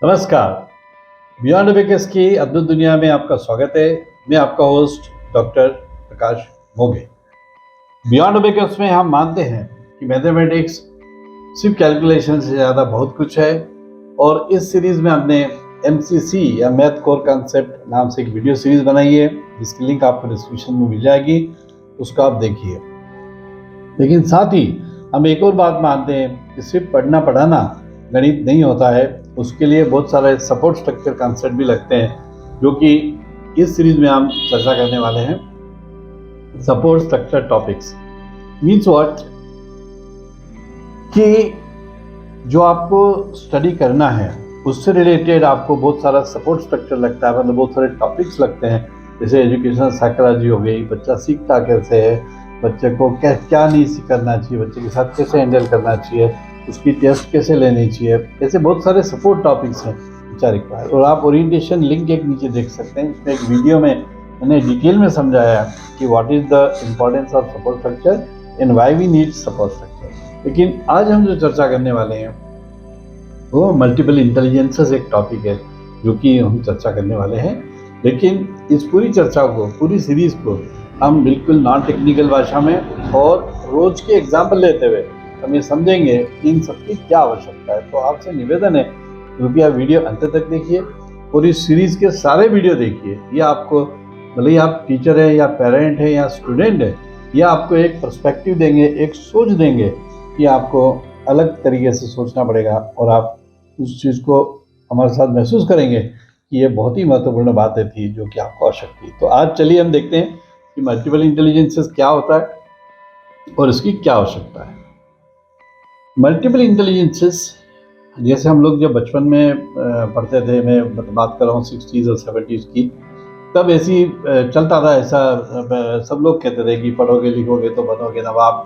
नमस्कार। Beyond abacus की अद्भुत दुनिया में आपका स्वागत है। मैं आपका होस्ट डॉक्टर प्रकाश मोगे। बियॉन्ड अबेकस में हम मानते हैं कि मैथमेटिक्स सिर्फ कैलकुलेशन से ज़्यादा बहुत कुछ है, और इस सीरीज़ में हमने MCC या मैथ कोर कॉन्सेप्ट नाम से एक वीडियो सीरीज़ बनाई है, जिसकी लिंक आपको डिस्क्रिप्शन में मिल जाएगी, उसको आप देखिए। लेकिन साथ ही हम एक और बात मानते हैं कि सिर्फ पढ़ना पढ़ाना गणित नहीं होता है, उसके लिए बहुत सारे सपोर्ट स्ट्रक्चर कॉन्सेप्ट भी लगते हैं, जो कि इस सीरीज में हम चर्चा करने वाले हैं। Support structure topics means what, कि जो आपको स्टडी करना है उससे रिलेटेड आपको बहुत सारा सपोर्ट स्ट्रक्चर लगता है, मतलब बहुत सारे टॉपिक्स लगते हैं। जैसे एजुकेशनल साइकोलॉजी हो गई, बच्चा सीखता कैसे है, बच्चे को क्या नहीं करना चाहिए, बच्चे के साथ कैसे हैंडल करना चाहिए, उसकी टेस्ट कैसे लेनी चाहिए, ऐसे बहुत सारे सपोर्ट टॉपिक्स हैं बच्चा रिक्वायर। और आप ओरिएंटेशन लिंक एक नीचे देख सकते हैं, इसमें एक वीडियो में मैंने डिटेल में समझाया कि what is the importance of support structure and why we need support structure. लेकिन आज हम जो चर्चा करने वाले हैं वो मल्टीपल इंटेलिजेंसेस एक टॉपिक है जो कि हम चर्चा करने वाले हैं। लेकिन इस पूरी चर्चा को, पूरी सीरीज को हम बिल्कुल नॉन टेक्निकल भाषा में और रोज के एग्जाम्पल लेते हुए हम ये समझेंगे कि इन सबकी क्या आवश्यकता है। तो आपसे निवेदन है कृपया वीडियो अंत तक देखिए और इस सीरीज के सारे वीडियो देखिए। ये आपको, भले ही आप टीचर है या पेरेंट है या स्टूडेंट है, ये आपको एक पर्सपेक्टिव देंगे, एक सोच देंगे कि आपको अलग तरीके से सोचना पड़ेगा, और आप उस चीज़ को हमारे साथ महसूस करेंगे कि ये बहुत ही महत्वपूर्ण बातें थी जो कि आपको आवश्यक थी। तो आज चलिए हम देखते हैं कि मल्टीपल इंटेलिजेंसेस क्या होता है और इसकी क्या आवश्यकता है। मल्टीपल इंटेलिजेंसेस, जैसे हम लोग जब बचपन में पढ़ते थे, मैं बात कर रहा हूँ 60s और 70s की, तब ऐसी चलता था ऐसा, सब लोग कहते थे कि पढ़ोगे लिखोगे तो बनोगे नवाब,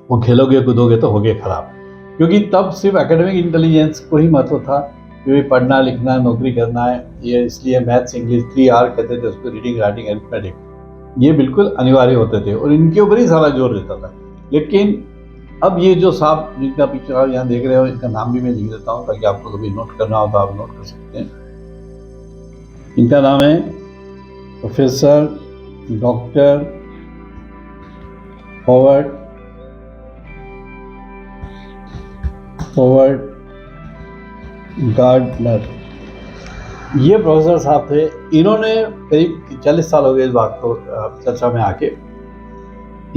वो खेलोगे कूदोगे तो होगे खराब। क्योंकि तब सिर्फ एकेडमिक इंटेलिजेंस को ही महत्व था, क्योंकि पढ़ना लिखना नौकरी करना है, ये इसलिए मैथ्स इंग्लिश 3R कहते थे उसको, रीडिंग राइटिंग अरिथमेटिक, ये बिल्कुल अनिवार्य होते थे और इनके ऊपर ही सारा जोर रहता था। लेकिन अब ये जो साहब जिनका पिक्चर आप यहाँ देख रहे हो, इनका नाम भी मैं लिख देता हूँ ताकि आपको कभी नोट करना हो तो आप नोट कर सकते हैं। इनका नाम है प्रोफेसर डॉक्टर हॉवर्ड गार्डनर। ये प्रोफेसर साहब थे, इन्होंने करीब 40 साल हो गए इस बात को चर्चा में आके।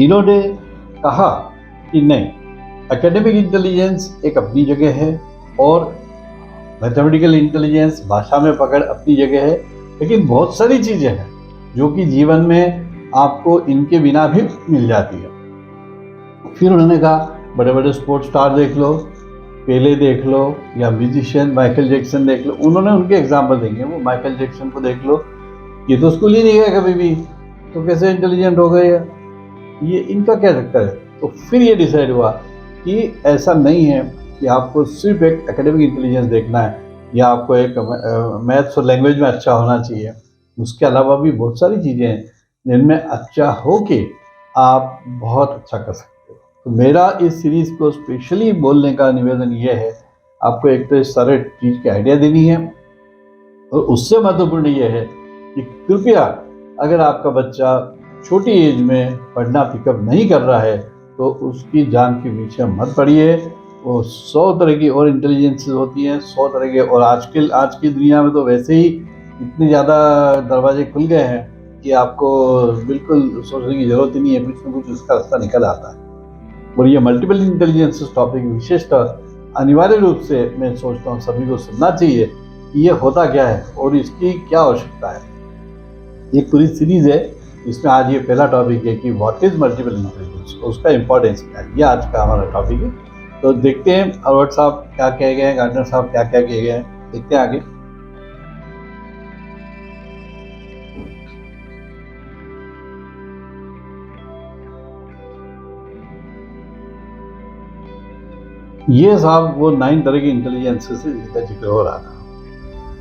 इन्होंने कहा कि नहीं, एकेडमिक इंटेलिजेंस एक अपनी जगह है और मैथमेटिकल इंटेलिजेंस भाषा में पकड़ अपनी जगह है, लेकिन बहुत सारी चीज़ें हैं जो कि जीवन में आपको इनके बिना भी मिल जाती है। फिर उन्होंने कहा बड़े बड़े स्पोर्ट्स स्टार देख लो, पेले देख लो, या म्यूजिशियन माइकल जैक्सन देख लो, उन्होंने उनके एग्जाम्पल देंगे। वो माइकल जैक्सन को देख लो, ये तो स्कूल ही नहीं गए कभी भी, तो कैसे इंटेलिजेंट हो गए, ये इनका क्या चक्कर है। तो फिर ये डिसाइड हुआ कि ऐसा नहीं है कि आपको सिर्फ एक एकेडमिक इंटेलिजेंस देखना है या आपको एक मैथ्स और लैंग्वेज में अच्छा होना चाहिए, उसके अलावा भी बहुत सारी चीज़ें हैं जिनमें अच्छा हो के आप बहुत अच्छा कर सकते हो। तो मेरा इस सीरीज़ को स्पेशली बोलने का निवेदन ये है, आपको एक तो इस सारे चीज़ की आइडिया देनी है, और उससे महत्वपूर्ण ये है कि कृपया अगर आपका बच्चा छोटी एज में पढ़ना पिकअप नहीं कर रहा है तो उसकी जान के पीछे मत पड़िए। वो 100 तरह की और इंटेलिजेंसेस होती हैं, 100 तरह के, और आज की दुनिया में तो वैसे ही इतने ज़्यादा दरवाजे खुल गए हैं कि आपको बिल्कुल सोचने की ज़रूरत ही नहीं है, कुछ न कुछ उसका रास्ता निकल आता है। और ये मल्टीपल इंटेलिजेंसेस टॉपिक विशेषतः अनिवार्य रूप से मैं सोचता हूँ सभी को सुनना चाहिए कि ये होता क्या है और इसकी क्या आवश्यकता है। ये पूरी सीरीज है, इसमें आज ये पहला टॉपिक है कि व्हाट इज मल्टीपल इंटेलिजेंस, उसका इंपॉर्टेंस क्या है, ये आज का हमारा टॉपिक है। तो देखते हैं हॉवर्ड साहब क्या कहे गए हैं, गार्डनर साहब क्या क्या कहे गए हैं, देखते हैं आगे। ये साहब वो 9 तरह की इंटेलिजेंस से जिसका जिक्र हो रहा था।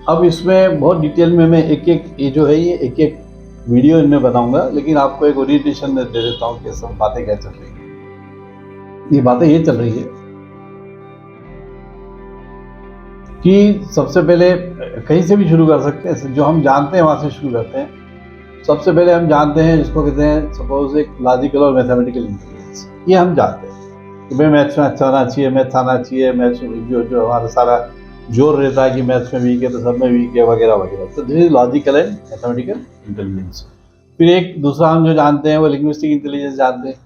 अब इसमें बहुत डिटेल में मैं एक ये जो है ये एक वीडियो इनमें बताऊंगा, लेकिन आपको एक ओरिएंटेशन दे देता हूँ कि सब बातें क्या चल रही है। ये बातें ये चल रही है कि सबसे पहले कहीं से भी शुरू कर सकते हैं, जो हम जानते हैं वहाँ से शुरू करते हैं। सबसे पहले हम जानते हैं जिसको कहते हैं सपोज एक लॉजिकल और मैथमेटिकल इंटेलिजेंस, ये हम जानते हैं कि भाई मैथ्स में अच्छा होना चाहिए, मैथ्स आना चाहिए, मैथ्स जो जो हमारा सारा जोर रहता है कि मैथ्स में वीक है तो सब में वीक है वगैरह वगैरह। तो this is logical and mathematical intelligence. फिर एक दूसरा हम जो जानते हैं वो लिंग्विस्टिक इंटेलिजेंस जानते हैं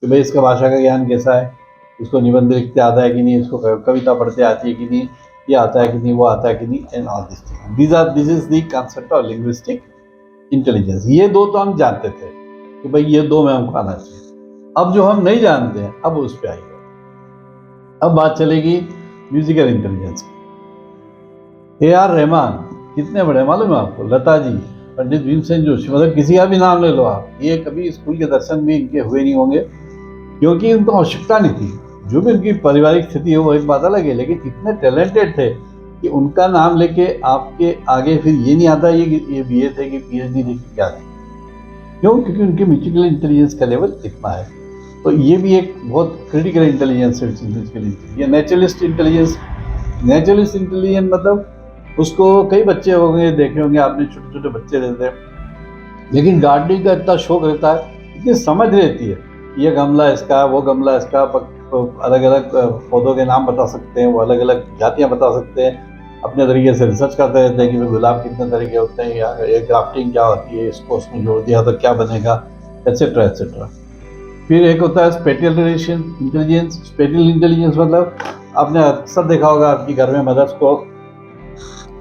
कि भाई इसका भाषा का ज्ञान कैसा है, उसको निबंध लिखते आता है कि नहीं, इसको कविता पढ़ते आती है कि नहीं, ये आता है कि नहीं, वो आता है कि नहीं, and all this is the concept of linguistic intelligence. ये दो तो हम जानते थे कि भाई ये दो में हमको आना चाहिए। अब जो हम नहीं जानते हैं अब उस पर आइए। अब बात चलेगी म्यूजिकल इंटेलिजेंस की। ए आर रहमान कितने बड़े मालूम है आपको, लता जी, पंडित भीमसेन जोशी, मतलब किसी का भी नाम ले लो आप, ये कभी स्कूल के दर्शन भी इनके हुए नहीं होंगे क्योंकि उनको आवश्यकता नहीं थी। जो भी उनकी पारिवारिक स्थिति हो वो एक बात अलग है, लेकिन इतने टैलेंटेड थे कि उनका नाम लेके आपके आगे फिर ये नहीं आता ये बीए थे कि पीएचडी थे कि क्या थे। क्यों? क्योंकि उनके म्यूजिकल इंटेलिजेंस का लेवल इतना है। तो ये भी एक बहुत क्रिटिकल इंटेलिजेंस है। ये नेचुरलिस्ट इंटेलिजेंस, नेचुरलिस्ट इंटेलिजेंस मतलब उसको कई बच्चे होंगे देखे होंगे आपने, छोटे छोटे बच्चे रहते हैं, लेकिन गार्डनिंग का इतना शौक रहता है, इतनी समझ रहती है, ये गमला इसका, वो गमला इसका, अलग अलग पौधों के नाम बता सकते हैं, वो अलग अलग जातियाँ बता सकते हैं, अपने तरीके से रिसर्च करते रहते हैं कि गुलाब कितने तरीके होते हैं, या ये ग्राफ्टिंग क्या होती है, इसको उसमें जोड़ दिया तो क्या बनेगा, एट्सेट्रा एट्सेट्रा। फिर एक होता है स्पेटियल इंटेलिजेंस। स्पेटियल इंटेलिजेंस मतलब आपने अक्सर देखा होगा आपकी घर में मदर्स को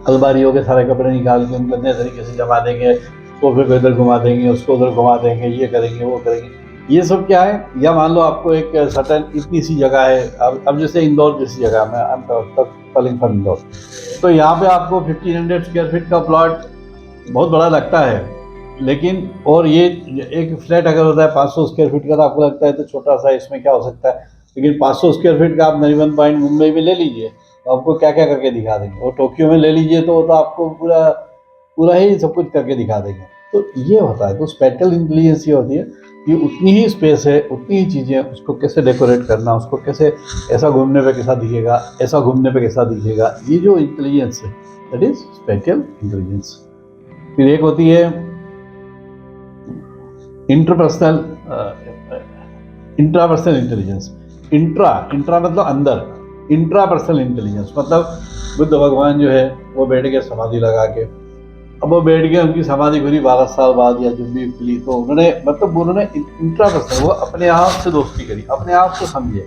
अलमारियों के सारे कपड़े निकाल के उनको नए तरीके से जमा देंगे, सोफे को इधर घुमा देंगे, उसको उधर घुमा देंगे, ये करेंगे वो करेंगे। ये सब क्या है? या मान लो आपको एक सर्टेन इतनी सी जगह है, अब जैसे इंदौर जैसी जगह में, I am calling from Indore, तो यहाँ पे आपको 1500 स्क्वायर फीट का प्लॉट बहुत बड़ा लगता है, लेकिन और ये एक फ्लैट अगर होता है 500 स्क्वायर फीट का तो आपको लगता है तो छोटा सा, इसमें क्या हो सकता है, लेकिन 500 स्क्वायर फीट का आप नरीमन पॉइंट मुंबई में ले लीजिए तो आपको क्या क्या करके दिखा देंगे, और टोक्यो में ले लीजिए तो वो तो आपको पूरा पूरा ही सब कुछ करके दिखा देंगे। तो ये होता है। तो स्पेटियल इंटेलिजेंस ये होती है कि उतनी ही स्पेस है, उतनी ही चीज़ें, उसको कैसे डेकोरेट करना, उसको कैसे, ऐसा घूमने पे कैसा दिखेगा, ऐसा घूमने पे कैसा दिखेगा, ये जो इंटेलिजेंस है दैट इज स्पेटियल इंटेलिजेंस। फिर एक होती है इंटरपर्सनल इंट्रापर्सनल इंटेलिजेंस। इंट्रा मतलब अंदर, इंट्रापर्सनल इंटेलिजेंस मतलब बुद्ध भगवान जो है वो बैठ के समाधि लगा के, अब वो बैठ गए, उनकी समाधि खुली 12 साल बाद या जब भी खुली, तो उन्होंने इंट्रापर्सनल, वो अपने आप से दोस्ती करी, अपने आप को समझे।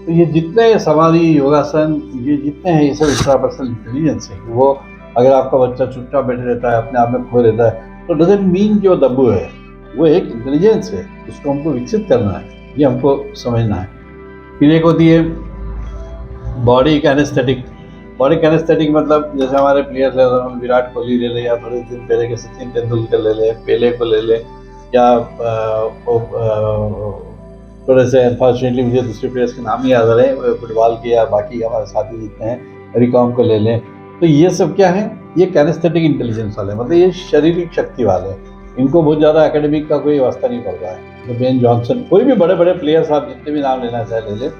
तो ये जितने समाधि, योगासन, ये जितने हैं, ये सब इंट्रापर्सनल इंटेलिजेंस है। वो अगर आपका बच्चा चुपचाप बैठे रहता है, अपने आप में खो रहता है, तो डजंट मीन कि वो दब्बू है, वो एक इंटेलिजेंस है, उसको हमको विकसित करना है, ये हमको समझना है। फिर एक होती है बॉडी कैनेस्थेटिक। बॉडी कैनेस्थेटिक मतलब जैसे हमारे प्लेयर्स ले, विराट कोहली ले ले, या थोड़े दिन पहले के सचिन तेंदुलकर ले ले, पेले को ले ले, या थोड़े से अनफॉर्चुनेटली मुझे दूसरे प्लेयर्स के नाम ही याद आ रहे हैं, फुटबॉल के या बाकी हमारे साथी जितने हैं, रिकॉम को ले लें, तो ये सब क्या है? ये कैनेस्थेटिक इंटेलिजेंस वाले, मतलब ये शारीरिक शक्ति वाले, इनको बहुत ज़्यादा एकेडमिक का कोई वास्ता नहीं पड़ रहा है। तो बेन जॉनसन, कोई भी बड़े बड़े प्लेयर्स आप जितने भी नाम लेना चाहे ले लें,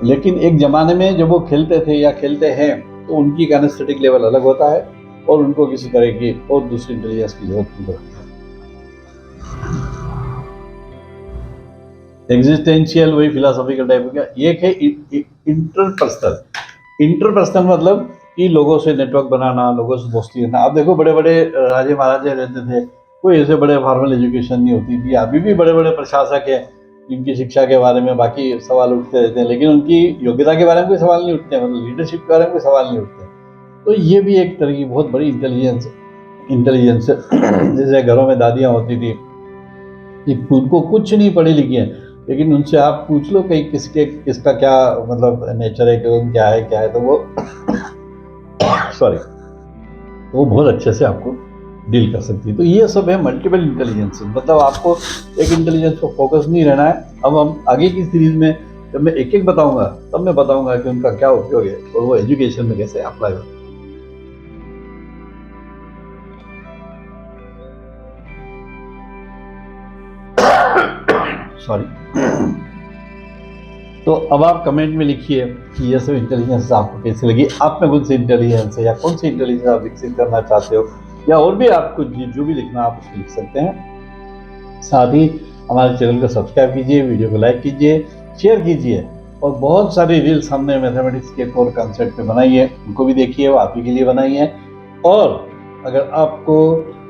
लेकिन एक ज़माने में जब वो खेलते थे या खेलते हैं तो उनकी कैनेस्थेटिक लेवल अलग होता है, और उनको किसी तरह की और दूसरी इंटेलिजेंस की जरूरत नहीं पड़ती है। एग्जिस्टेंशियल वही फिलोसॉफिकल टाइप का। एक है इंटरपर्सनल। इंटरपर्सनल मतलब कि लोगों से नेटवर्क बनाना, लोगों से दोस्ती करना। आप देखो बड़े बड़े राजे महाराजे रहते थे, कोई ऐसे बड़े फॉर्मल एजुकेशन नहीं होती थी। अभी भी बड़े बड़े प्रशासक हैं जिनकी शिक्षा के बारे में बाकी सवाल उठते रहते हैं, लेकिन उनकी योग्यता के बारे में कोई सवाल नहीं उठते, मतलब लीडरशिप के बारे में कोई सवाल नहीं उठते। तो ये भी एक तरह की बहुत बड़ी इंटेलिजेंस है। जैसे घरों में दादियाँ होती थी, उनको कुछ नहीं पढ़ी लिखी है, लेकिन उनसे आप पूछ लो कि किसका क्या मतलब नेचर है, क्या है, तो वो सॉरी, वो बहुत अच्छे से आपको डील कर सकती है। तो ये सब है मल्टीपल इंटेलिजेंस, मतलब आपको एक इंटेलिजेंस पर फोकस नहीं रहना है। अब हम आगे की सीरीज में जब मैं एक एक बताऊंगा तब मैं बताऊंगा कि उनका क्या उपयोग है और वो एजुकेशन में कैसे अप्लाई होता है। सॉरी। तो अब आप कमेंट में लिखिए कि ये सब इंटेलिजेंस आपको कैसी लगी, आप में कौन सी इंटेलिजेंस है या कौन सी इंटेलिजेंस आप विकसित करना चाहते हो, या और भी आपको जो भी लिखना आप उसको लिख सकते हैं। साथ ही हमारे चैनल को सब्सक्राइब कीजिए, वीडियो को लाइक कीजिए, शेयर कीजिए, और बहुत सारी रील्स हमने मैथमेटिक्स के कोर कॉन्सेप्ट पे बनाई है, उनको भी देखिए, वो आप ही के लिए बनाई है। और अगर आपको,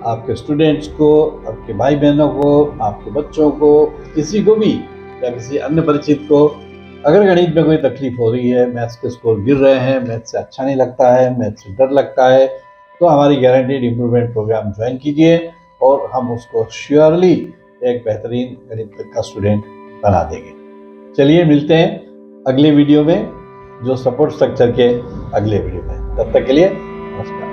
आपके स्टूडेंट्स को, आपके भाई बहनों को, आपके बच्चों को, किसी को भी या किसी अन्य परिचित को अगर गणित में कोई तकलीफ हो रही है, मैथ्स के स्कोर गिर रहे हैं, मैथ्स से अच्छा नहीं लगता है, मैथ्स से डर लगता है, तो हमारी गारंटीड इम्प्रूवमेंट प्रोग्राम ज्वाइन कीजिए और हम उसको श्योरली एक बेहतरीन गणित का स्टूडेंट बना देंगे। चलिए मिलते हैं अगले वीडियो में, जो सपोर्ट स्ट्रक्चर के अगले वीडियो में। तब तक के लिए नमस्कार।